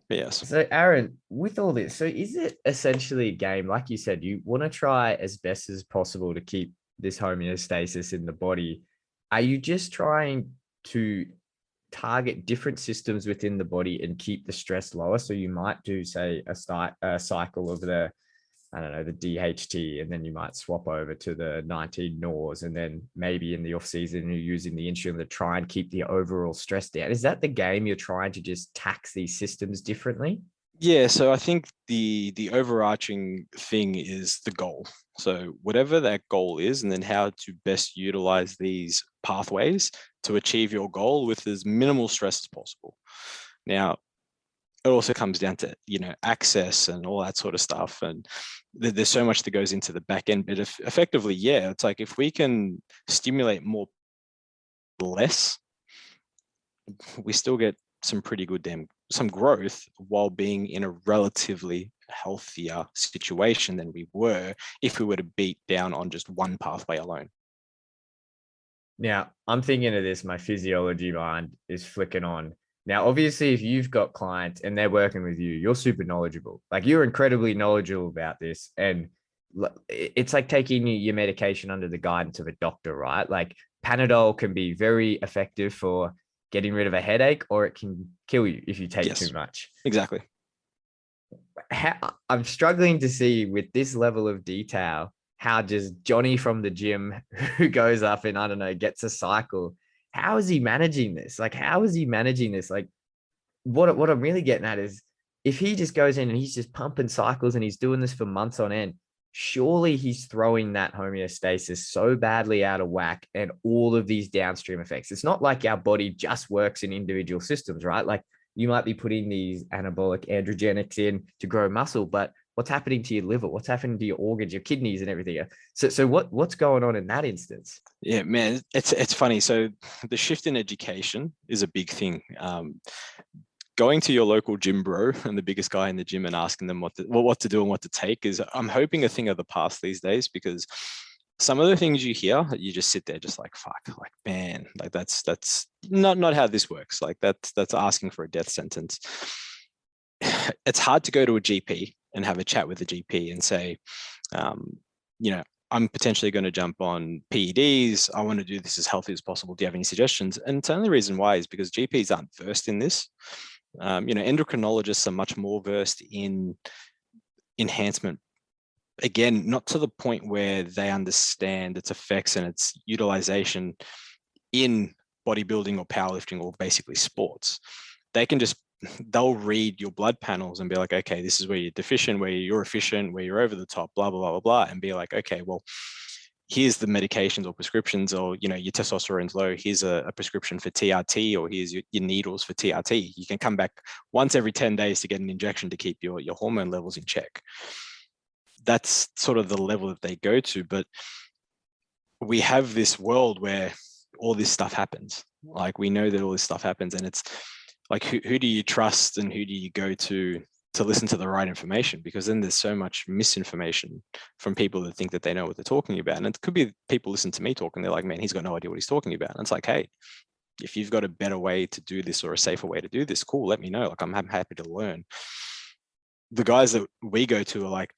But yes. So Aaron, with all this, so is it essentially a game? Like you said, you want to try as best as possible to keep this homeostasis in the body. Are you just trying to target different systems within the body and keep the stress lower? So you might do, say, a cycle of the DHT, and then you might swap over to the 19 NORs, and then maybe in the off season you're using the insulin to try and keep the overall stress down. Is that the game? You're trying to just tax these systems differently? Yeah, so I think the overarching thing is the goal. So whatever that goal is, and then how to best utilize these pathways to achieve your goal with as minimal stress as possible. Now, it also comes down to, access and all that sort of stuff. And there's so much that goes into the back end, but effectively, yeah, it's like if we can stimulate more less, we still get some pretty good some growth while being in a relatively healthier situation than we were if we were to beat down on just one pathway alone. Now, I'm thinking of this, my physiology mind is flicking on. Now, obviously, if you've got clients and they're working with you, you're super knowledgeable. Like you're incredibly knowledgeable about this. And it's like taking your medication under the guidance of a doctor, right? Like Panadol can be very effective for getting rid of a headache, or it can kill you if you take too Yes, much. exactly. I'm struggling to see with this level of detail how just Johnny from the gym who goes up and I don't know, gets a cycle. How is he managing this? Like, how is he managing this? Like, what I'm really getting at is if he just goes in and he's just pumping cycles and he's doing this for months on end, surely he's throwing that homeostasis so badly out of whack and all of these downstream effects. It's not like our body just works in individual systems, right? Like you might be putting these anabolic androgenics in to grow muscle, but what's happening to your liver? What's happening to your organs, your kidneys, and everything? So what's going on in that instance? Yeah, man, it's funny. So the shift in education is a big thing. Going to your local gym bro and the biggest guy in the gym and asking them what to do and what to take is, I'm hoping, a thing of the past these days, because some of the things you hear, you just sit there just like, fuck, like, man, like that's not how this works. Like that's asking for a death sentence. It's hard to go to a GP and have a chat with a GP and say, you know, I'm potentially going to jump on PEDs. I want to do this as healthy as possible. Do you have any suggestions? And the only reason why is because GPs aren't versed in this. Endocrinologists are much more versed in enhancement. Again, not to the point where they understand its effects and its utilization in bodybuilding or powerlifting or basically sports. They'll read your blood panels and be like, okay, this is where you're deficient, where you're efficient, where you're over the top, blah, blah, blah, blah, blah, and be like, okay, well, here's the medications or prescriptions, or, your testosterone's low. Here's a prescription for TRT, or here's your needles for TRT. You can come back once every 10 days to get an injection to keep your hormone levels in check. That's sort of the level that they go to. But we have this world where all this stuff happens. Like, we know that all this stuff happens, and it's like, who do you trust and who do you go to listen to the right information? Because then there's so much misinformation from people that think that they know what they're talking about. And it could be people listen to me talk and they're like, man, he's got no idea what he's talking about. And it's like, hey, if you've got a better way to do this or a safer way to do this, cool, let me know. Like, I'm happy to learn. The guys that we go to are like,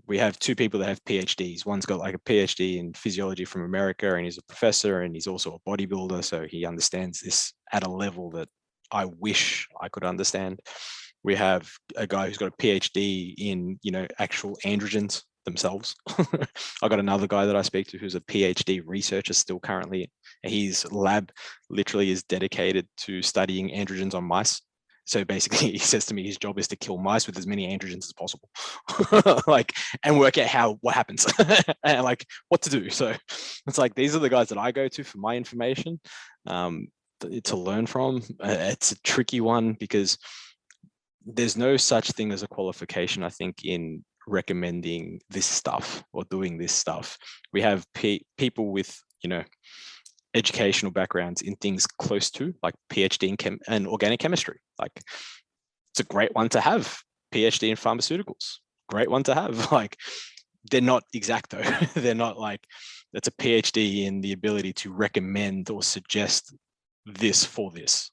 we have two people that have PhDs. One's got like a PhD in physiology from America, and he's a professor, and he's also a bodybuilder. So he understands this at a level that I wish I could understand. We have a guy who's got a PhD in, actual androgens themselves. I got another guy that I speak to who's a PhD researcher still currently. His lab literally is dedicated to studying androgens on mice. So basically, he says to me, his job is to kill mice with as many androgens as possible, and work out what happens and like what to do. So it's like, these are the guys that I go to for my information, to learn from. It's a tricky one because there's no such thing as a qualification, I think, in recommending this stuff or doing this stuff. We have people with, educational backgrounds in things close to like PhD in and organic chemistry. Like, it's a great one to have. PhD in pharmaceuticals, great one to have. Like, they're not exact though. They're not like, that's a PhD in the ability to recommend or suggest this for this.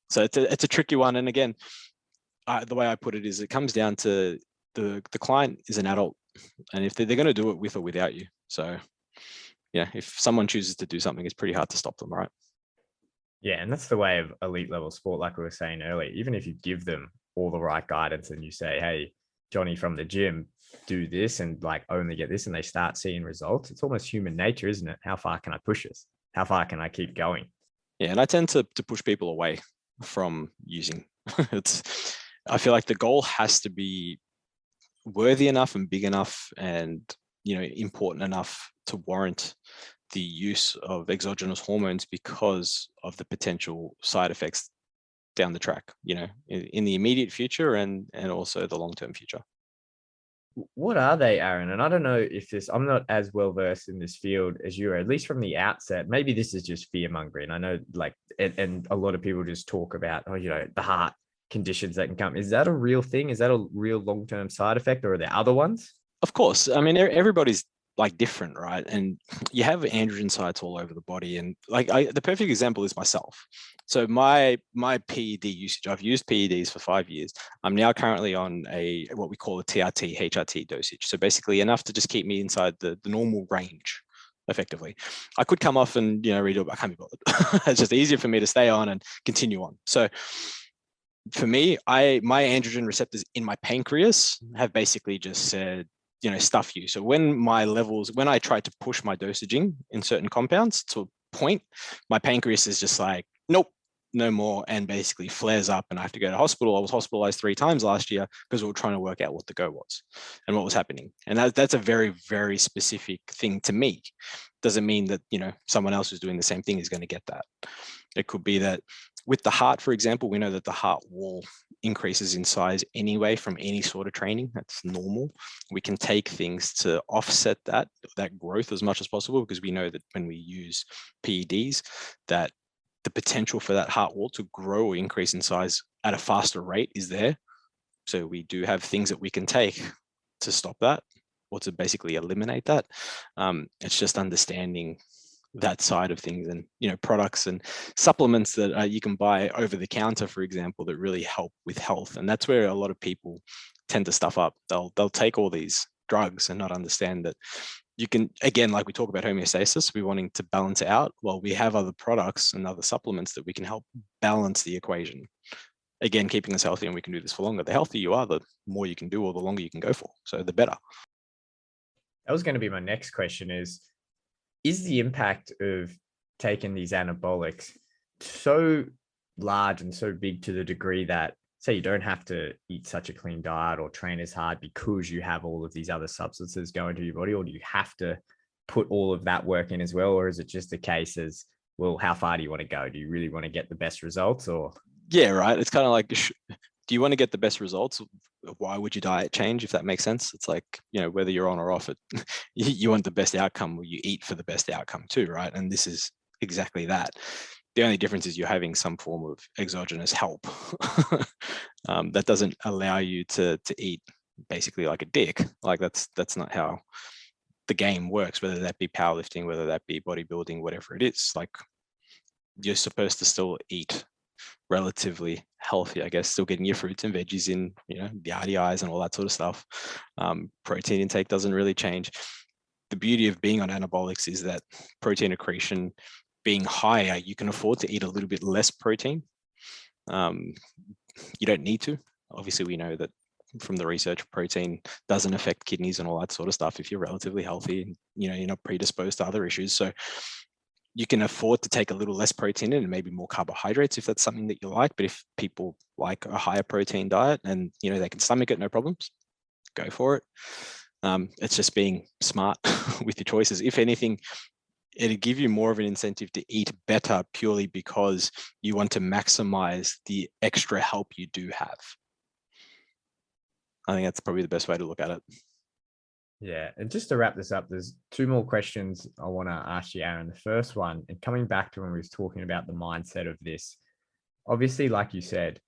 So it's a tricky one. And again, the way I put it is, it comes down to the client is an adult, and if they're going to do it with or without you. So yeah, if someone chooses to do something, it's pretty hard to stop them, right? Yeah, and that's the way of elite level sport, like we were saying earlier. Even if you give them all the right guidance and you say, hey, Johnny from the gym, do this and like only get this, and they start seeing results, it's almost human nature, isn't it? How far can I push this? How far can I keep going? Yeah, and I tend to push people away from using. I feel like the goal has to be worthy enough and big enough and, important enough to warrant the use of exogenous hormones because of the potential side effects down the track, in the immediate future and also the long-term future. What are they, Aaron? And I don't know if I'm not as well versed in this field as you are, at least from the outset. Maybe this is just fear mongering. I know, like, and a lot of people just talk about, the heart conditions that can come. Is that a real thing? Is that a real long-term side effect, or are there other ones? Of course. I mean, everybody's like different, right? And you have androgen sites all over the body. And like the perfect example is myself. So my PED usage, I've used PEDs for 5 years. I'm now currently on what we call a TRT, HRT dosage. So basically enough to just keep me inside the normal range, effectively. I could come off and, redo it, but I can't be bothered. It's just easier for me to stay on and continue on. So for me, my androgen receptors in my pancreas have basically just said, stuff you. So when I try to push my dosaging in certain compounds to a point, my pancreas is just like, nope, no more, and basically flares up and I have to go to hospital. I was hospitalized 3 times last year because we were trying to work out what the go was and what was happening. And that's a very, very specific thing to me. Doesn't mean that, someone else who's doing the same thing is going to get that. It could be that with the heart, for example, we know that the heart wall increases in size anyway from any sort of training. That's normal. We can take things to offset that growth as much as possible, because we know that when we use PEDs, that the potential for that heart wall to grow or increase in size at a faster rate is there. So we do have things that we can take to stop that, or to basically eliminate that. It's just understanding that side of things, and products and supplements that you can buy over the counter, for example, that really help with health. And that's where a lot of people tend to stuff up. They'll take all these drugs and not understand that you can, again, like we talk about homeostasis, we're wanting to balance it out. Well, we have other products and other supplements that we can help balance the equation. Again, keeping us healthy, and we can do this for longer. The healthier you are, the more you can do, or the longer you can go for. So the better. That was going to be my next question is the impact of taking these anabolics so large and so big to the degree that, say, you don't have to eat such a clean diet or train as hard because you have all of these other substances going to your body? Or do you have to put all of that work in as well? Or is it just a case as, well, how far do you want to go? Do you really want to get the best results? Or yeah, right. It's kind of like, do you want to get the best results? Why would your diet change, if that makes sense? It's like, whether you're on or off it, you want the best outcome, or you eat for the best outcome too, right? And this is exactly that. The only difference is you're having some form of exogenous help that doesn't allow you to eat basically like a dick. Like that's not how the game works, whether that be powerlifting, whether that be bodybuilding, whatever it is. Like, you're supposed to still eat relatively healthy, I guess, still getting your fruits and veggies in, the RDIs and all that sort of stuff. Protein intake doesn't really change. The beauty of being on anabolics is that protein accretion being higher, you can afford to eat a little bit less protein. You don't need to. Obviously, we know that from the research, protein doesn't affect kidneys and all that sort of stuff if you're relatively healthy and, you're not predisposed to other issues. So you can afford to take a little less protein in and maybe more carbohydrates if that's something that you like. But if people like a higher protein diet and, they can stomach it, no problems, go for it. It's just being smart with your choices. If anything, it'll give you more of an incentive to eat better purely because you want to maximize the extra help you do have. I think that's probably the best way to look at it. Yeah. And just to wrap this up, there's 2 more questions I want to ask you, Aaron. The first one, and coming back to when we was talking about the mindset of this, obviously, like you said,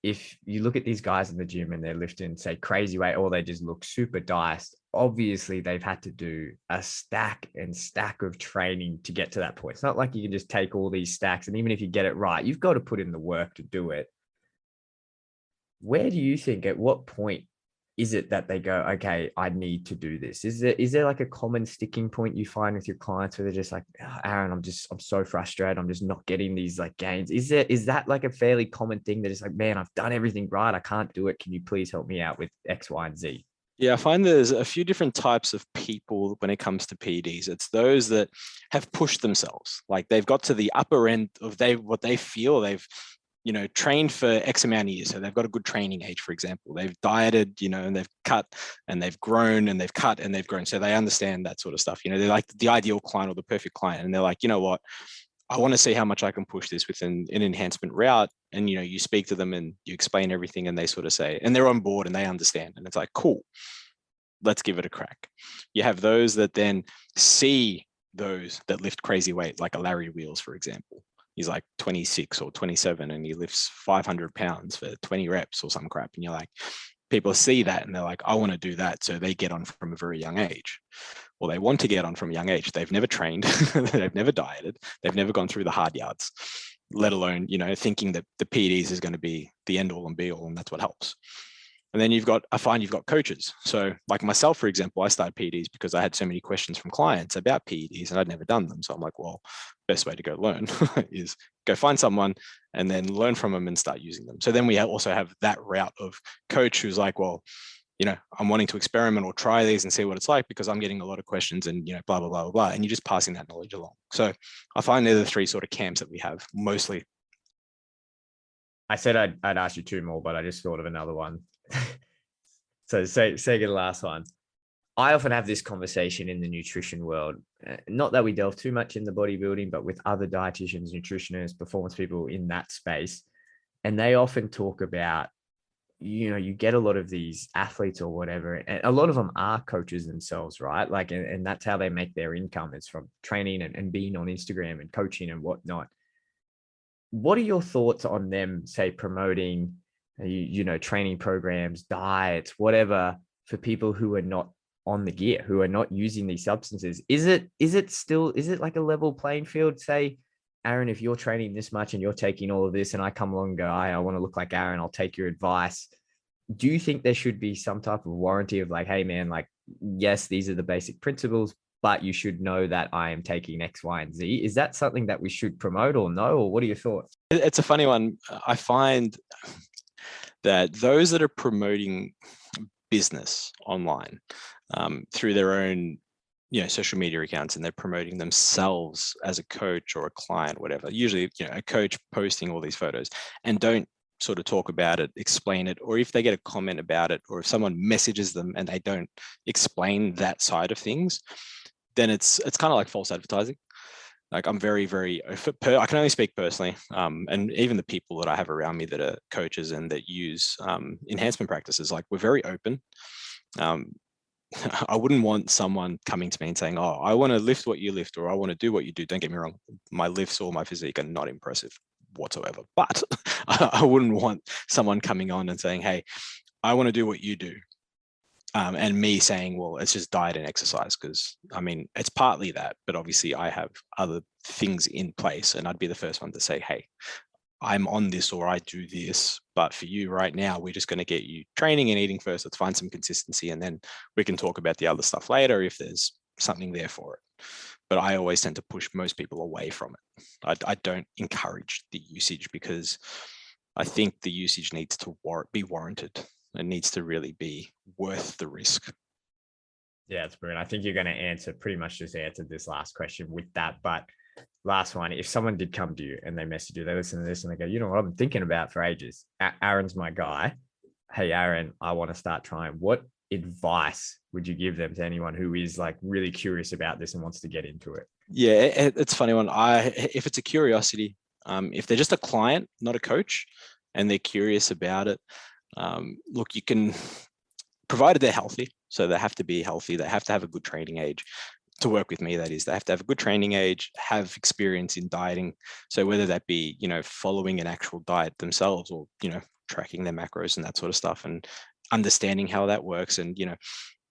if you look at these guys in the gym and they're lifting, say, crazy weight, or they just look super diced, obviously they've had to do a stack of training to get to that point. It's not like you can just take all these stacks, and even if you get it right, you've got to put in the work to do it. Where do you think, at what point is it that they go, okay, I need to do this? Is there like a common sticking point you find with your clients where they're just like, oh, Aaron, I'm so frustrated. I'm just not getting these like gains. Is that like a fairly common thing that is like, man, I've done everything right, I can't do it. Can you please help me out with X, Y, and Z? Yeah, I find there's a few different types of people when it comes to PEDs. It's those that have pushed themselves, like they've got to the upper end of what they feel they've trained for X amount of years. So they've got a good training age, for example. They've dieted, and they've cut and they've grown and they've cut and they've grown. So they understand that sort of stuff. They're like the ideal client or the perfect client. And they're like, you know what? I want to see how much I can push this with an enhancement route. And, you speak to them and you explain everything and they sort of say, and they're on board and they understand. And it's like, cool, let's give it a crack. You have those that then see those that lift crazy weight, like a Larry Wheels, for example. He's like 26 or 27 and he lifts 500 pounds for 20 reps or some crap. And you're like, people see that and they're like, I want to do that. So they get on from a very young age. Well, they want to get on from a young age. They've never trained, they've never dieted, they've never gone through the hard yards, let alone, thinking that the PEDs is going to be the end all and be all, and that's what helps. And then I find you've got coaches. So like myself, for example, I started PEDs because I had so many questions from clients about PEDs and I'd never done them. So I'm like, well, best way to go learn is go find someone and then learn from them and start using them. So then we also have that route of coach who's like, well, I'm wanting to experiment or try these and see what it's like because I'm getting a lot of questions and, blah, blah, blah, blah, blah. And you're just passing that knowledge along. So I find they're the three sort of camps that we have mostly. I said I'd ask you two more, but I just thought of another one. So say the last one. I often have this conversation in the nutrition world, not that we delve too much in the bodybuilding, but with other dietitians, nutritionists, performance people in that space. And they often talk about, you get a lot of these athletes or whatever, and a lot of them are coaches themselves, right? Like, and that's how they make their income, is from training and being on Instagram and coaching and whatnot. What are your thoughts on them, say, promoting, training programs, diets, whatever, for people who are not on the gear, who are not using these substances? Is it like a level playing field? Say, Aaron, if you're training this much and you're taking all of this and I come along and go, I want to look like Aaron, I'll take your advice. Do you think there should be some type of warranty of like, hey man, like, yes, these are the basic principles, but you should know that I am taking X, Y, and Z? Is that something that we should promote or no? Or what are your thoughts? It's a funny one. I find that those that are promoting business online through their own social media accounts, and they're promoting themselves as a coach or a client, whatever, usually a coach posting all these photos and don't sort of talk about it, explain it, or if they get a comment about it, or if someone messages them and they don't explain that side of things, then it's kind of like false advertising. Like, I'm very, very, I can only speak personally, and even the people that I have around me that are coaches and that use enhancement practices, like, we're very open. I wouldn't want someone coming to me and saying, oh, I want to lift what you lift, or I want to do what you do. Don't get me wrong, my lifts or my physique are not impressive whatsoever, but I wouldn't want someone coming on and saying, hey, I want to do what you do. And me saying, well, it's just diet and exercise, because it's partly that, but obviously I have other things in place, and I'd be the first one to say, hey, I'm on this, or I do this, but for you right now, we're just going to get you training and eating first. Let's find some consistency, and then we can talk about the other stuff later if there's something there for it. But I always tend to push most people away from it. I don't encourage the usage, because I think the usage needs to be warranted. It needs to really be worth the risk. Yeah, it's brilliant. I think you're going to pretty much just answered this last question with that. But last one, if someone did come to you and they message you, they listen to this and they go, you know what, I've been thinking about for ages. Aaron's my guy. Hey, Aaron, I want to start trying. What advice would you give them, to anyone who is like really curious about this and wants to get into it? Yeah, it's a funny one. If it's a curiosity, if they're just a client, not a coach, and they're curious about it, look, you can, provided they're healthy. So they have to be healthy. They have to have a good training age to work with me. That is, they have to have a good training age, have experience in dieting. So whether that be, following an actual diet themselves, or, tracking their macros and that sort of stuff, and understanding how that works, and,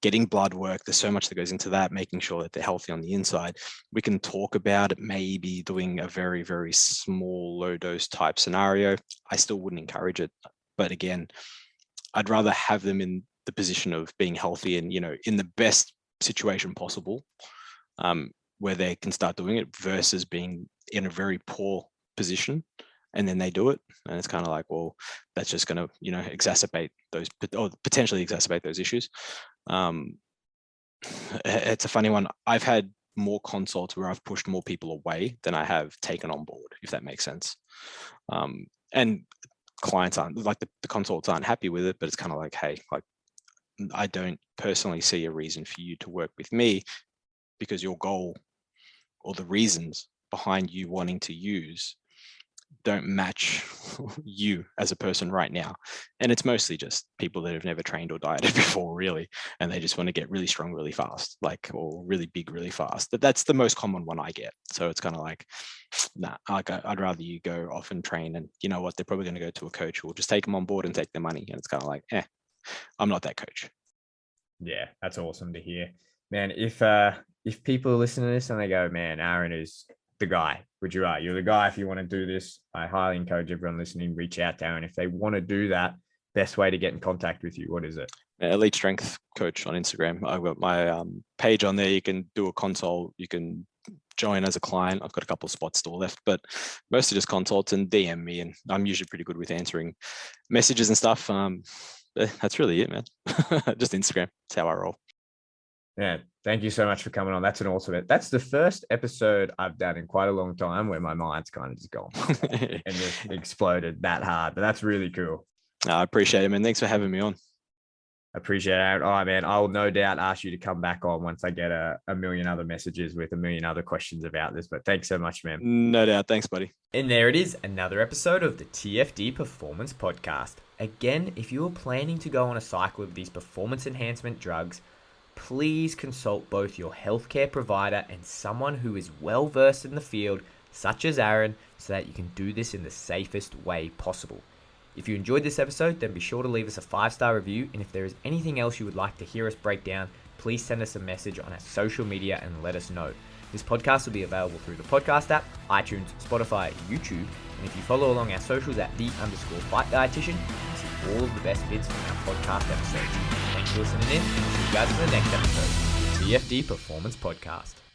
getting blood work. There's so much that goes into that, making sure that they're healthy on the inside. We can talk about maybe doing a very, very small, low dose type scenario. I still wouldn't encourage it. But again, I'd rather have them in the position of being healthy and, in the best situation possible, where they can start doing it, versus being in a very poor position and then they do it. And it's kind of like, well, that's just going to, exacerbate those, or potentially exacerbate those issues. It's a funny one. I've had more consults where I've pushed more people away than I have taken on board, if that makes sense. And clients aren't, like, the consults aren't happy with it, but it's kind of like, hey, like, I don't personally see a reason for you to work with me, because your goal or the reasons behind you wanting to use don't match you as a person right now. And it's mostly just people that have never trained or dieted before, really, and they just want to get really strong really fast, like, or really big really fast. That's the most common one I get. So it's kind of like, nah, I'd rather you go off and train, and you know what, they're probably going to go to a coach who will just take them on board and take their money, and it's kind of like, I'm not that coach. Yeah, that's awesome to hear, man. If people listen to this and they go, man, Aaron is the guy, which you are, you're the guy. If you want to do this, I highly encourage everyone listening, reach out to Aaron. If they want to do that, best way to get in contact with you, what is it? Elite Strength Coach on Instagram. I've got my page on there. You can do a consult. You can join as a client. I've got a couple of spots still left, but mostly just consults, and DM me, and I'm usually pretty good with answering messages and stuff. That's really it, man. Just Instagram. That's how I roll. Yeah, thank you so much for coming on. That's an awesome. That's the first episode I've done in quite a long time where my mind's kind of just gone and just exploded that hard. But that's really cool. I appreciate it, man. Thanks for having me on. Appreciate it. All right, man. I'll no doubt ask you to come back on once I get a million other messages with a million other questions about this. But thanks so much, man. No doubt. Thanks, buddy. And there it is, another episode of the TFD Performance Podcast. Again, if you are planning to go on a cycle of these performance enhancement drugs, please consult both your healthcare provider and someone who is well versed in the field, such as Aaron, so that you can do this in the safest way possible. If you enjoyed this episode, then be sure to leave us a 5-star review, and if there is anything else you would like to hear us break down, please send us a message on our social media and let us know. This podcast will be available through the podcast app, iTunes, Spotify, YouTube, and if you follow along our socials at _fight dietitian, you can see all of the best bits from our podcast episodes. Thanks for listening in, and we'll see you guys in the next episode of the TFD Performance Podcast.